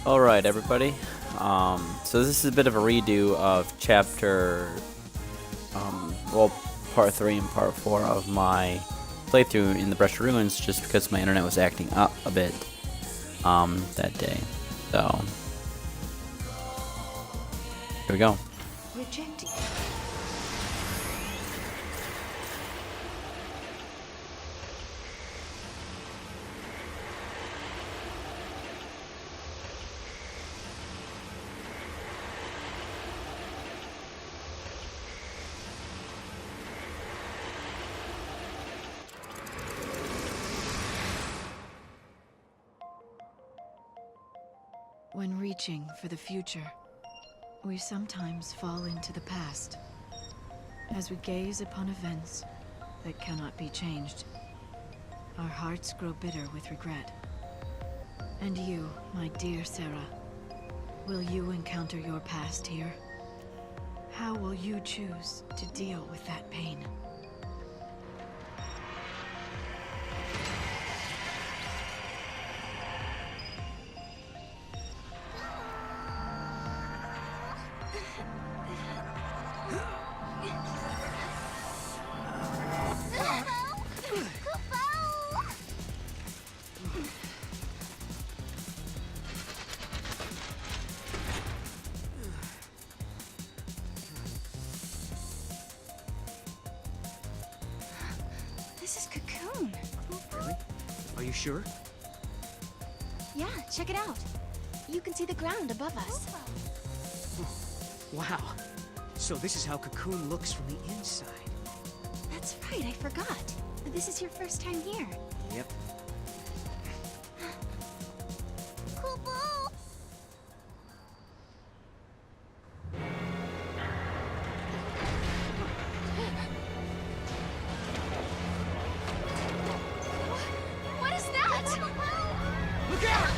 Alright, everybody. So this is a bit of a redo of chapter, well, part 3 and part 4 of my playthrough in the Bresha Ruins, just because my internet was acting up a bit, that day. So, here we go. Rejected. When reaching for the future, we sometimes fall into the past. As we gaze upon events that cannot be changed, our hearts grow bitter with regret. And you, my dear Sarah, will you encounter your past here? How will you choose to deal with that pain? This is Cocoon. Really? Are you sure? Yeah, check it out. You can see the ground above us. Wow. So this is how Cocoon looks from the inside. That's right, I forgot. This is your first time here. Yep. What is that? Look out!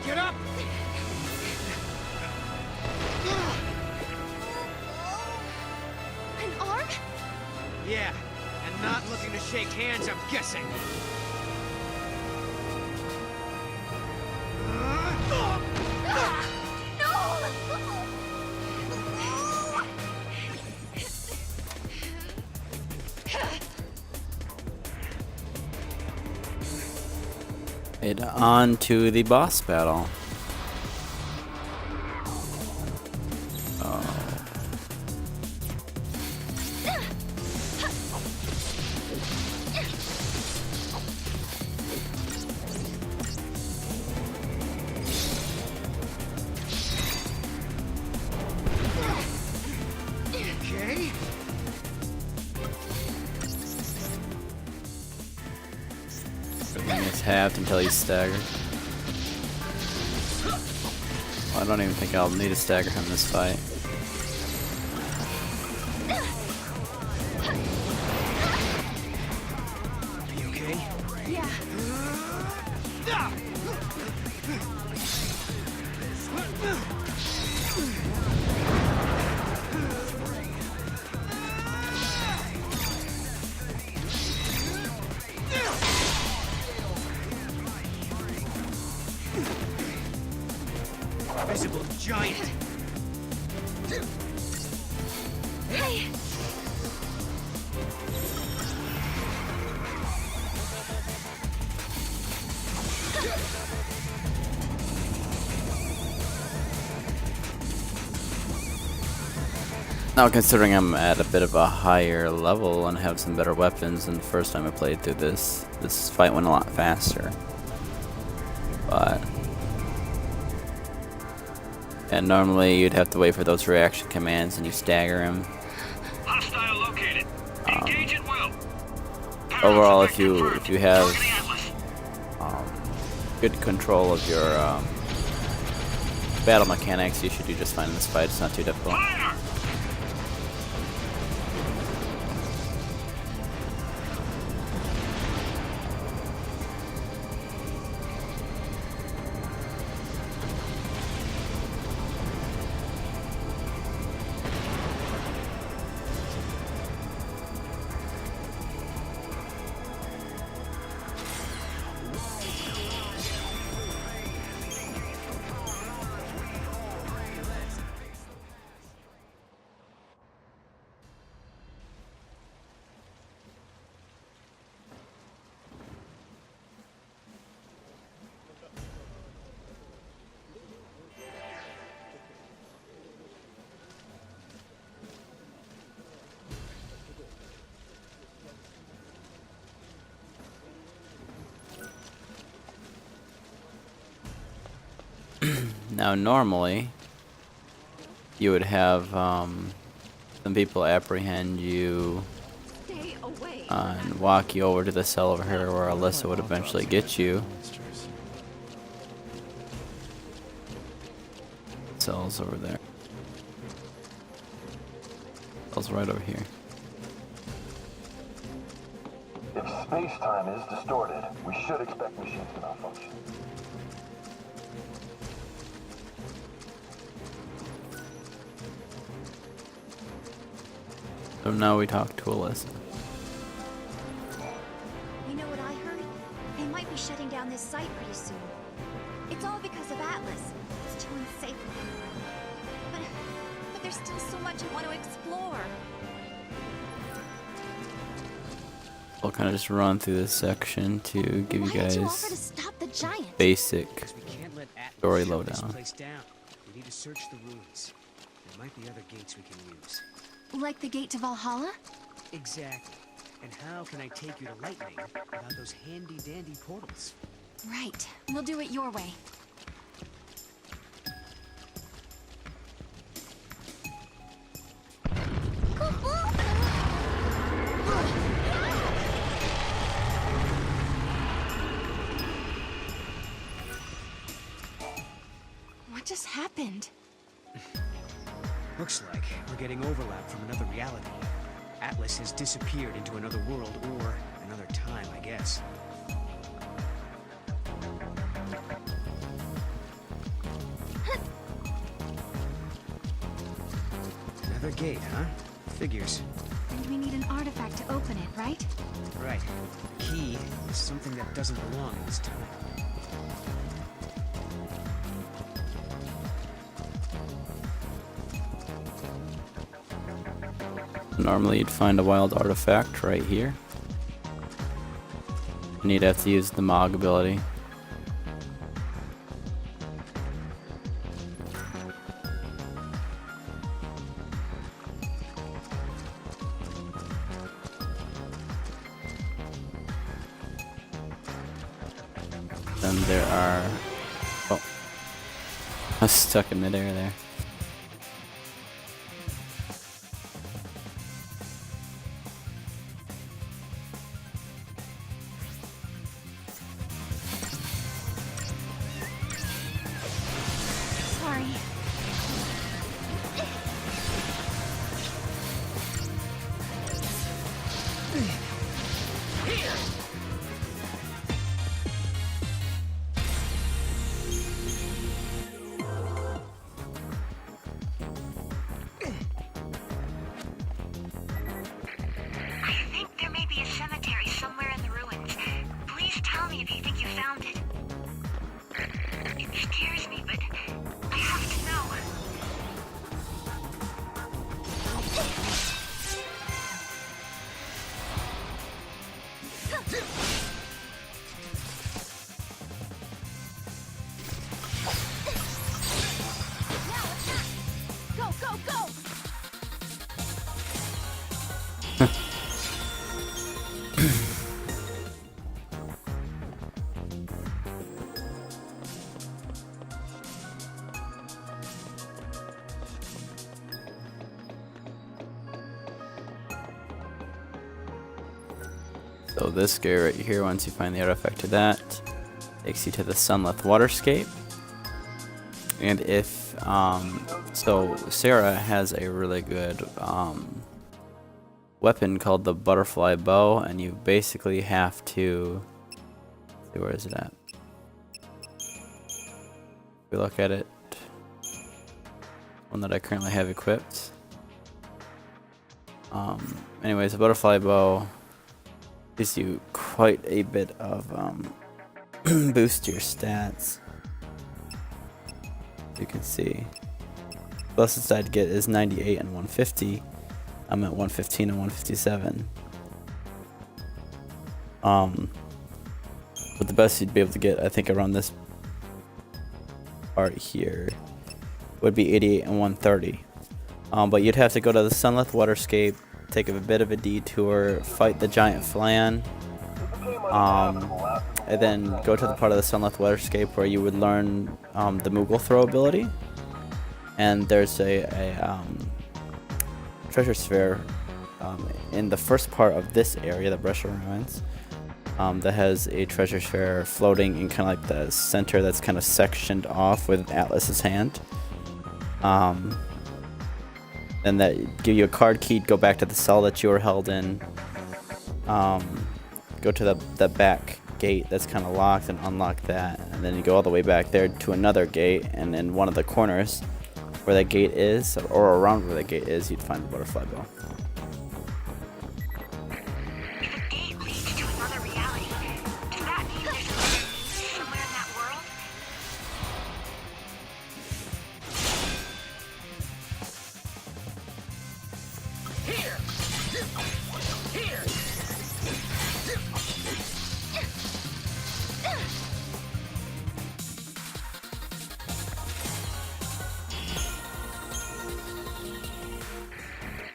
Get up! An arm? Yeah, and not looking to shake hands, I'm guessing. And on to the boss battle. Okay. Everything is halved until he's staggered. Well, I don't even think I'll need to stagger him this fight. Are you okay? Yeah. Visible giant. Hey! Now, considering I'm at a bit of a higher level and have some better weapons than the first time I played through this fight went a lot faster. But and normally you'd have to wait for those reaction commands and you stagger him. Hostile located. Engage at will. Overall, if you have good control of your battle mechanics, you should do just fine in this fight. It's not too difficult. Fire! Now, normally, you would have some people apprehend you Stay away. and walk you over to the cell over here where Alyssa would eventually get you. Cell's over there. Cell's right over here. If space-time is distorted, we should expect machines to malfunction. So now we talk to Alyssa. You know what I heard? They might be shutting down this site pretty soon. It's all because of Atlas. It's too unsafe for them. But there's still so much I want to explore. I'll kind of just run through this section to give you Why did you offer to guys stop the giant? basic We can't let Atlas story shut this lowdown. place down. We need to search the ruins. There might be other gates we can use. Like the gate to Valhalla? Exactly. And how can I take you to Lightning without those handy-dandy portals? Right. We'll do it your way. What just happened? Looks like we're getting overlap from another reality. Atlas has disappeared into another world or another time, I guess. Another gate, huh? Figures. And we need an artifact to open it, right? Right. The key is something that doesn't belong in this time. Normally you'd find a wild artifact right here. And you'd have to use the Mog ability. Then there are... Oh. I was stuck in midair there. Sorry. I think there may be a cemetery somewhere in the ruins. Please tell me if you think you found it. It scares me, but I have to know. Go, go, go! So this guy right here, once you find the artifact to that, takes you to the Sunlit Waterscape. And if, so Sarah has a really good weapon called the Butterfly Bow, and you basically have to, see, where is it at? If we look at it, one that I currently have equipped. Anyways, the Butterfly Bow gives you quite a bit of boost to your stats. You can see closest I'd get is 98 and 150. I'm at 115 and 157. But the best you'd be able to get, I think, around this part here would be 88 and 130. But you'd have to go to the Sunlit Waterscape, take a bit of a detour, fight the giant flan, and then go to the part of the Sunleth Waterscape where you would learn the Moogle throw ability. And there's a treasure sphere in the first part of this area, the Bresha Ruins, that has a treasure sphere floating in kind of like the center that's kind of sectioned off with Atlas's hand. And that give you a card key to go back to the cell that you were held in. Go to the back gate that's kind of locked and unlock that, and then you go all the way back there to another gate, and in one of the corners where that gate is, or around where that gate is, you'd find the butterfly bill. If a gate leads to another reality, does that mean there's another me somewhere in that world?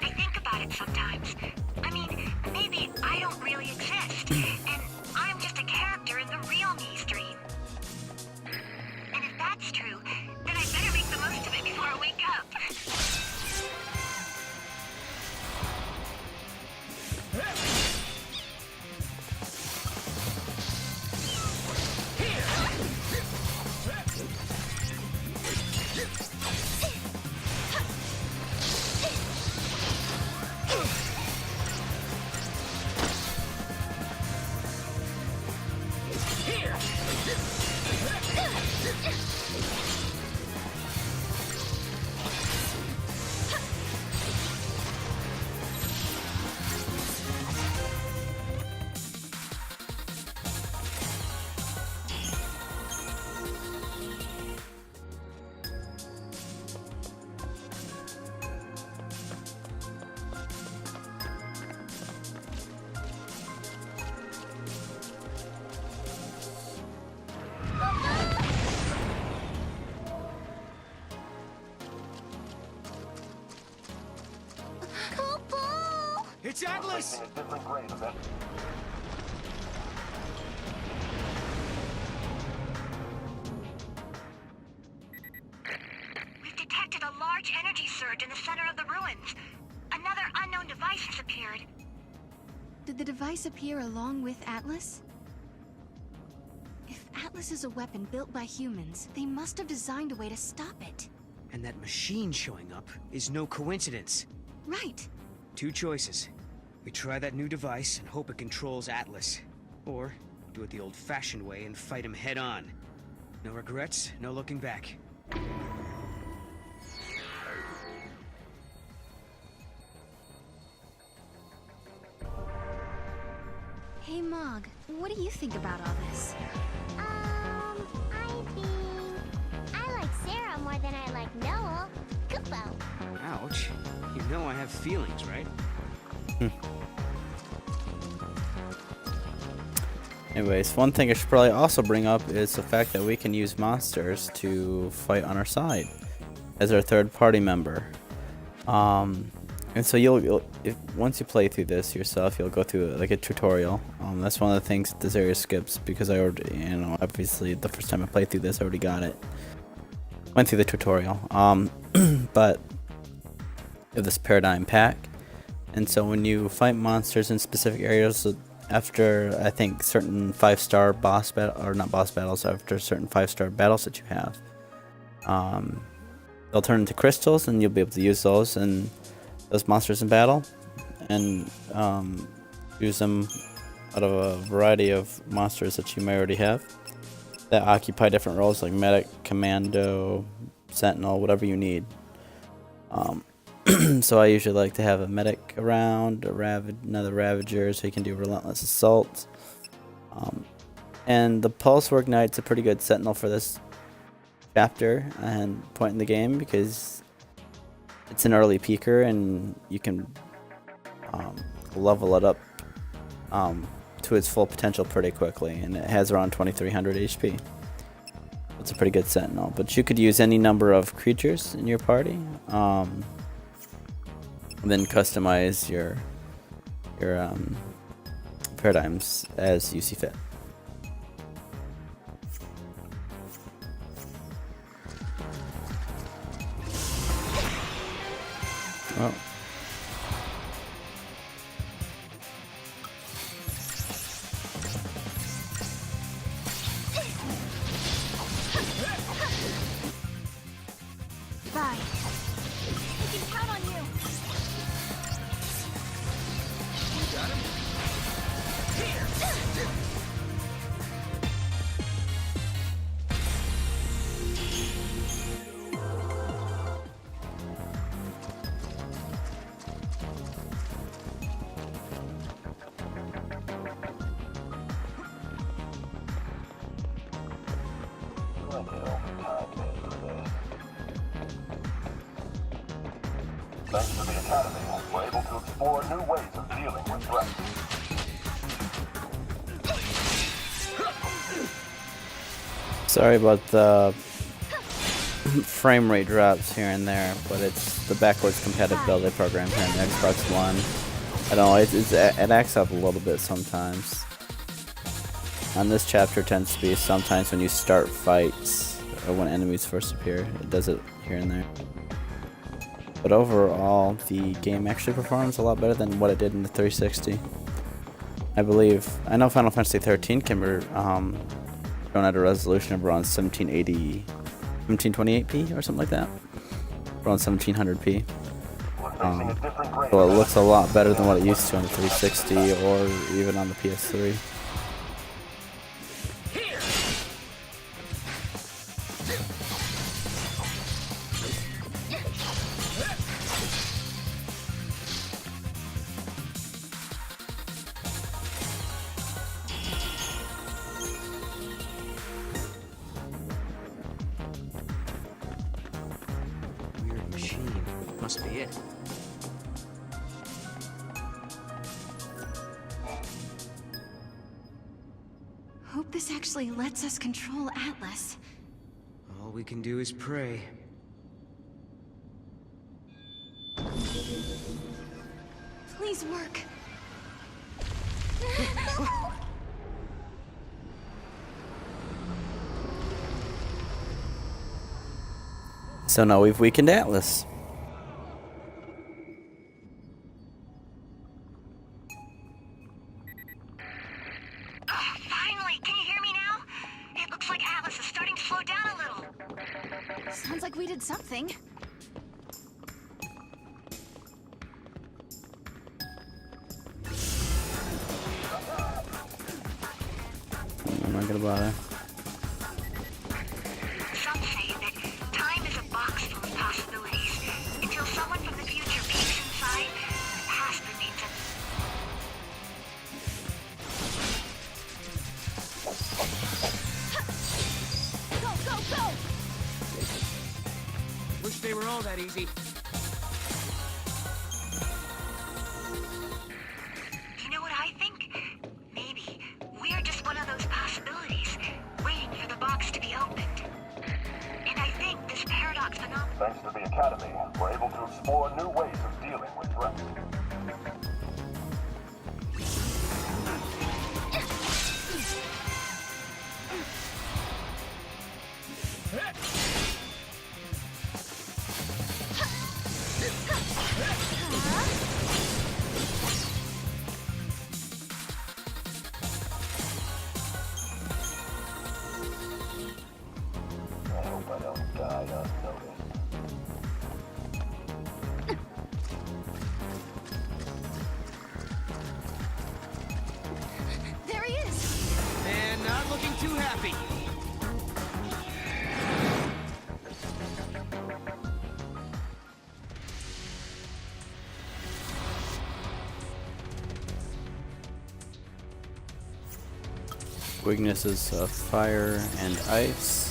I think about it sometimes. I mean, maybe I don't really exist, and I'm just a character in the real me's dream. And if that's true, then I better make the most of it before I wake up. It's Atlas! Placing a different grade of it. We've detected a large energy surge in the center of the ruins. Another unknown device has appeared. Did the device appear along with Atlas? If Atlas is a weapon built by humans, they must have designed a way to stop it. And that machine showing up is no coincidence. Right. Two choices. We try that new device and hope it controls Atlas. Or do it the old-fashioned way and fight him head-on. No regrets, no looking back. Hey, Mog, what do you think about all this? I think I like Sarah more than I like Noel. Kupo. Ouch. You know I have feelings, right? Anyways, one thing I should probably also bring up is the fact that we can use monsters to fight on our side as our third party member. And so once you play through this yourself, you'll go through like a tutorial. That's one of the things that this area skips, because I already, obviously the first time I played through this, I already got it. Went through the tutorial. But you have this paradigm pack, and so when you fight monsters in specific areas, after I think certain 5-star boss battle, or not boss battles, after certain 5-star battles that you have, they'll turn into crystals, and you'll be able to use those and those monsters in battle, and use them out of a variety of monsters that you may already have that occupy different roles, like medic, commando, sentinel, whatever you need. So I usually like to have a medic around, another ravager, so you can do relentless assault. And the pulse work knight's a pretty good sentinel for this chapter and point in the game, because it's an early peaker and you can level it up to its full potential pretty quickly, and it has around 2300 HP. It's a pretty good sentinel, but you could use any number of creatures in your party, and then customize your paradigms as you see fit. Oh. Fine. We can count on you. Thanks to the Academy, we're able to explore new ways of dealing with threats. Sorry about the frame rate drops here and there, but it's the backwards compatibility program here in the Xbox One. I don't know, it acts up a little bit sometimes. On this chapter, it tends to be sometimes when you start fights or when enemies first appear, it does it here and there. But overall, the game actually performs a lot better than what it did in the 360. I believe, I know Final Fantasy XIII can be shown at a resolution of around 1728p or something like that, around 1700p. So it looks a lot better than what it used to on the 360 or even on the PS3. Weird machine. Must be it. Hope this actually lets us control Atlas. All we can do is pray. Please work. So now we've weakened Atlas. Finally, can you hear me now? It looks like Atlas is starting to slow down a little. Sounds like we did something. I'm not gonna bother. Some say that time is a box full of possibilities. Until someone from the future peeks inside, the past remains a... Go, go, go! Wish they were all that easy. You know what I think? Maybe we're just one of those possibilities, waiting for the box to be opened. And I think this paradox phenomenon... Thanks to the Academy, we're able to explore new ways of dealing with threats. I hope I don't die unnoticed. There he is! And not looking too happy. Weaknesses of fire and ice.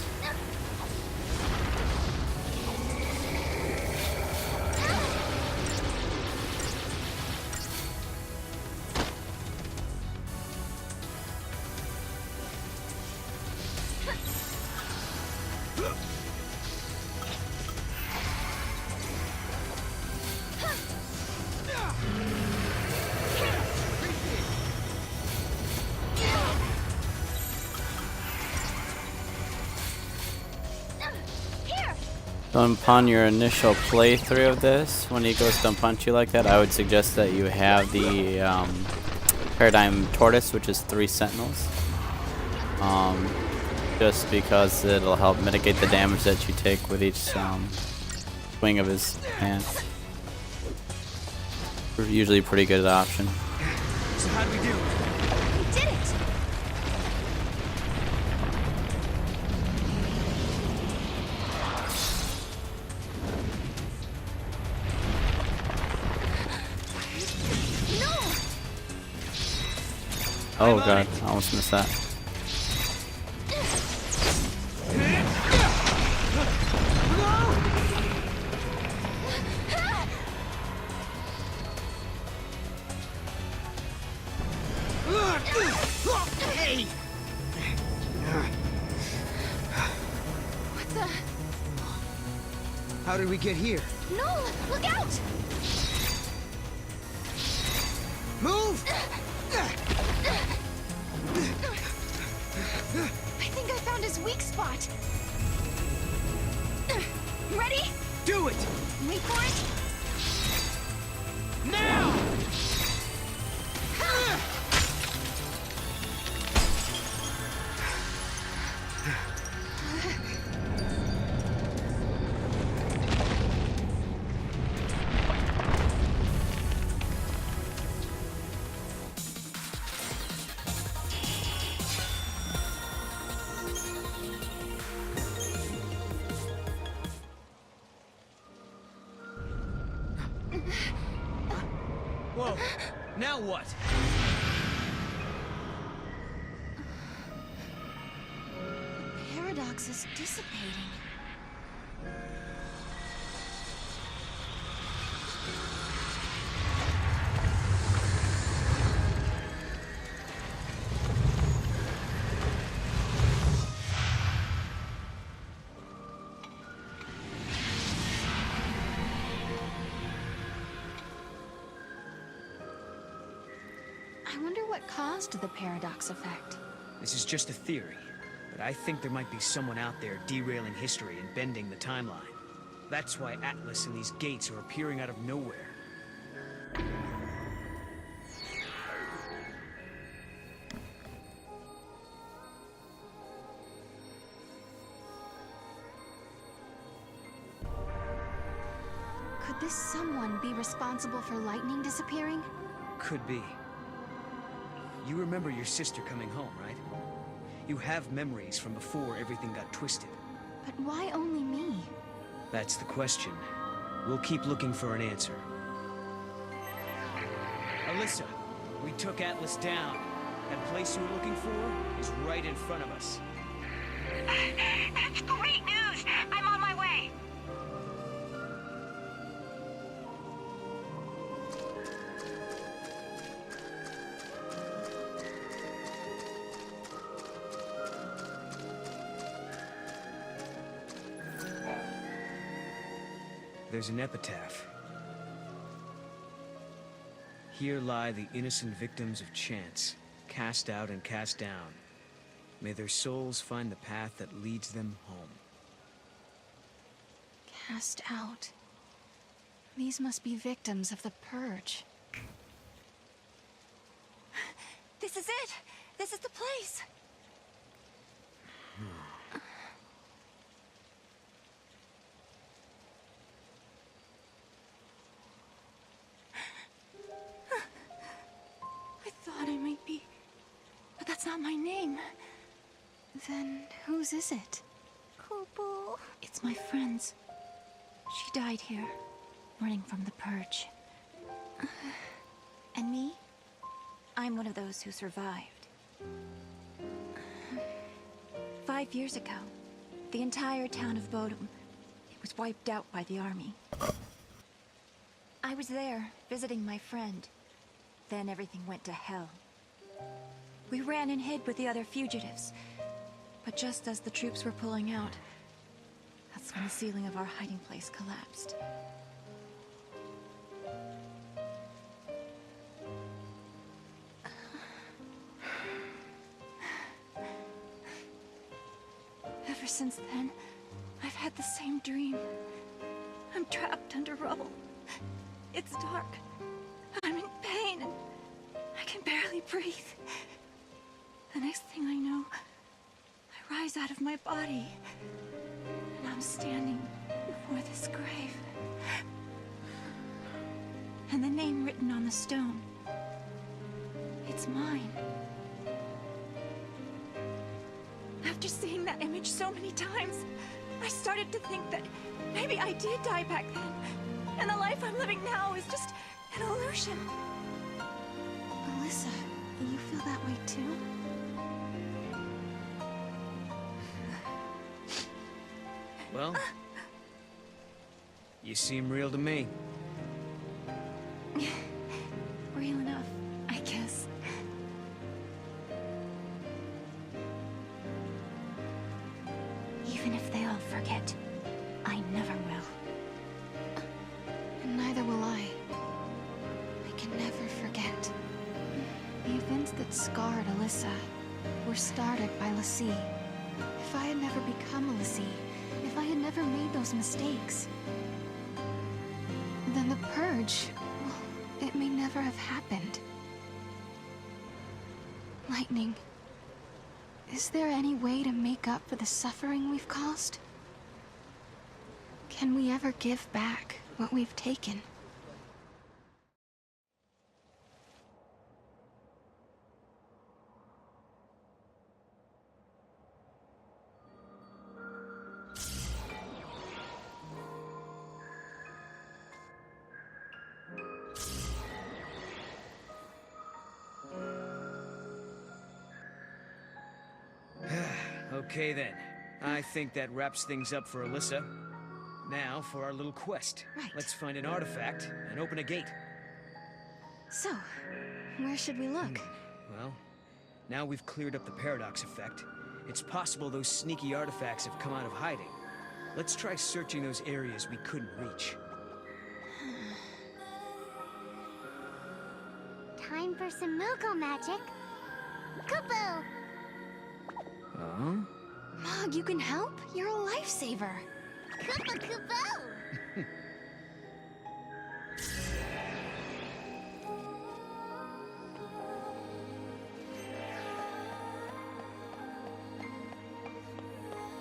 So upon your initial playthrough of this, when he goes to punch you like that, I would suggest that you have the Paradigm Tortoise, which is 3 Sentinels. Just because it'll help mitigate the damage that you take with each swing of his hand. Usually a pretty good option. So how'd we do? We did it! No! Oh god, I almost missed that. Hey! What the? How did we get here? No! Look out! Move! I think I found his weak spot. Ready? Do it! Wait for it. Now! Whoa, now what? Paradox is dissipating. I wonder what caused the paradox effect. This is just a theory, but I think there might be someone out there derailing history and bending the timeline. That's why Atlas and these gates are appearing out of nowhere. Could this someone be responsible for lightning disappearing? Could be. You remember your sister coming home, right? You have memories from before everything got twisted. But why only me? That's the question. We'll keep looking for an answer. Alyssa, we took Atlas down. That place you were looking for is right in front of us. That's great news! I'm on my way! There's an epitaph. Here lie the innocent victims of chance, cast out and cast down. May their souls find the path that leads them home. Cast out. These must be victims of the Purge. This is it! This is the place! I thought I might be... But that's not my name. Then whose is it? Kupo. It's my friend's. She died here, running from the Purge. And me? I'm one of those who survived. 5 years ago, the entire town of Bodum, it was wiped out by the army. I was there, visiting my friend. Then everything went to hell. We ran and hid with the other fugitives. But just as the troops were pulling out, that's when the ceiling of our hiding place collapsed. Ever since then, I've had had the same dream. I'm trapped under rubble. It's dark. I'm in pain and I can barely breathe. The next thing I know, I rise out of my body and I'm standing before this grave. And the name written on the stone, it's mine. After seeing that image so many times, I started to think that maybe I did die back then, and the life I'm living now is just an illusion. Alyssa, you feel that way too? Well, you seem real to me. Real enough, I guess. Even if they all forget, I never will. And neither will I. I can never forget. The events that scarred Alyssa were started by Lassie. If I had never become a Lassie, if I had never made those mistakes, then the Purge, well, it may never have happened. Lightning, is there any way to make up for the suffering we've caused? Can we ever give back what we've taken? Okay then. I think that wraps things up for Alyssa. Now for our little quest. Right. Let's find an artifact and open a gate. So, where should we look? Well, now we've cleared up the paradox effect. It's possible those sneaky artifacts have come out of hiding. Let's try searching those areas we couldn't reach. Time for some Moogle magic. Kupo! Huh? Mog, you can help? You're a lifesaver. Kupo Kupo!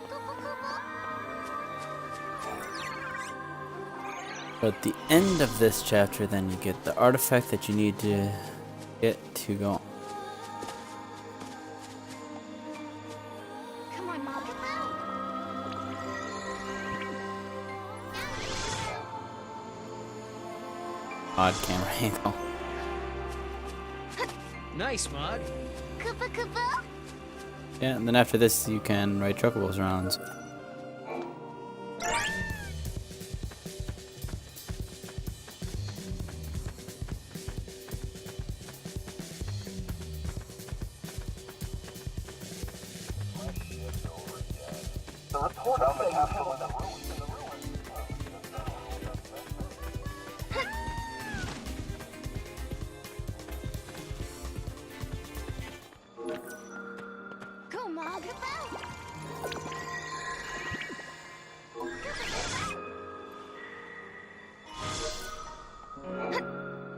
Kupo Kupo! But at the end of this chapter, then you get the artifact that you need to get to go. Come on, Mom. Odd camera angle. Nice, Mod. Kupo Kupo! Yeah, and then after this, you can ride chocobos around. The report on the castle and the ruins. Go, Mom.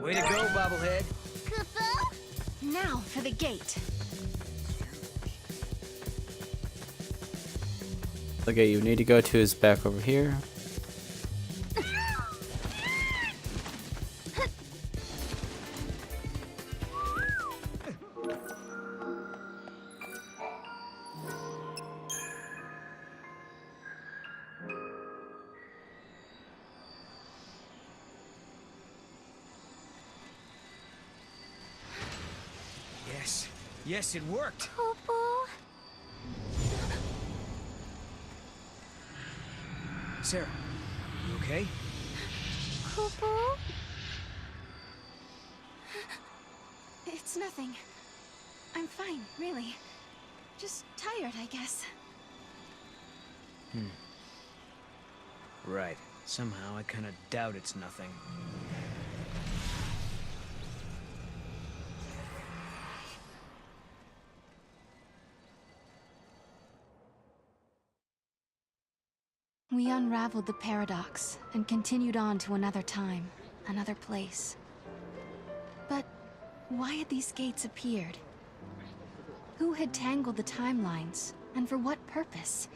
Way to go, Bobblehead. Kupo! Now for the gate. Okay, you need to go to his back over here. Yes. Yes, it worked. Kupo! Sarah, you okay? Kupo? It's nothing. I'm fine, really. Just tired, I guess. Right. Somehow I kind of doubt it's nothing. We unraveled the paradox and continued on to another time, another place. But why had these gates appeared? Who had tangled the timelines, and for what purpose?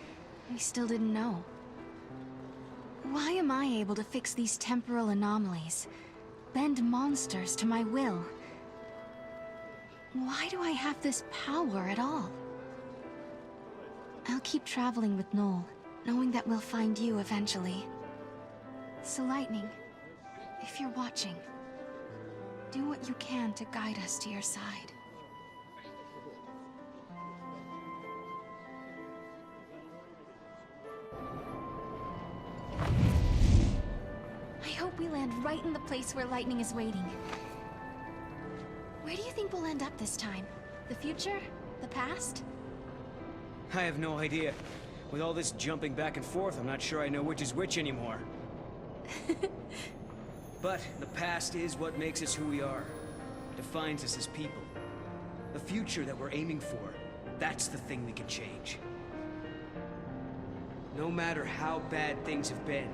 We still didn't know. Why am I able to fix these temporal anomalies, bend monsters to my will? Why do I have this power at all? I'll keep traveling with Noel, knowing that we'll find you eventually. So Lightning, if you're watching, do what you can to guide us to your side. I hope we land right in the place where Lightning is waiting. Where do you think we'll end up this time? The future? The past? I have no idea. With all this jumping back and forth, I'm not sure I know which is which anymore. But the past is what makes us who we are. Defines us as people. The future that we're aiming for, that's the thing we can change. No matter how bad things have been,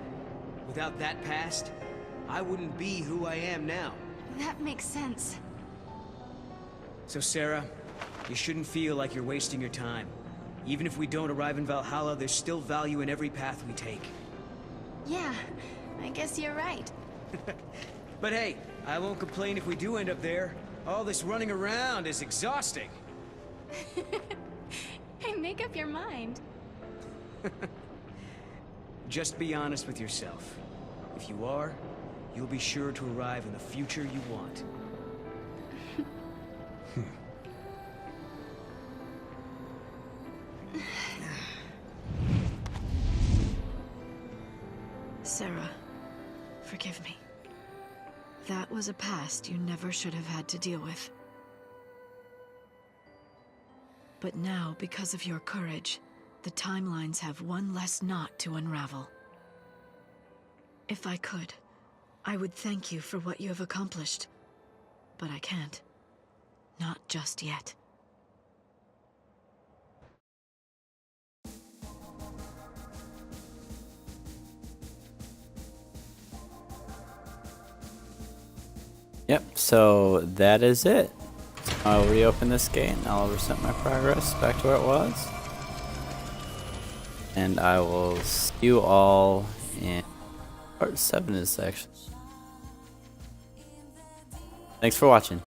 without that past, I wouldn't be who I am now. That makes sense. So Sarah, you shouldn't feel like you're wasting your time. Even if we don't arrive in Valhalla, there's still value in every path we take. Yeah, I guess you're right. But hey, I won't complain if we do end up there. All this running around is exhausting. Hey, make up your mind. Just be honest with yourself. If you are, you'll be sure to arrive in the future you want. Sarah, forgive me. That was a past you never should have had to deal with. But now, because of your courage, the timelines have one less knot to unravel. If I could, I would thank you for what you have accomplished. But I can't. Not just yet. Yep, so that is it. I'll reopen this gate and I'll reset my progress back to where it was. And I will see you all in part 7 is actually. Thanks for watching.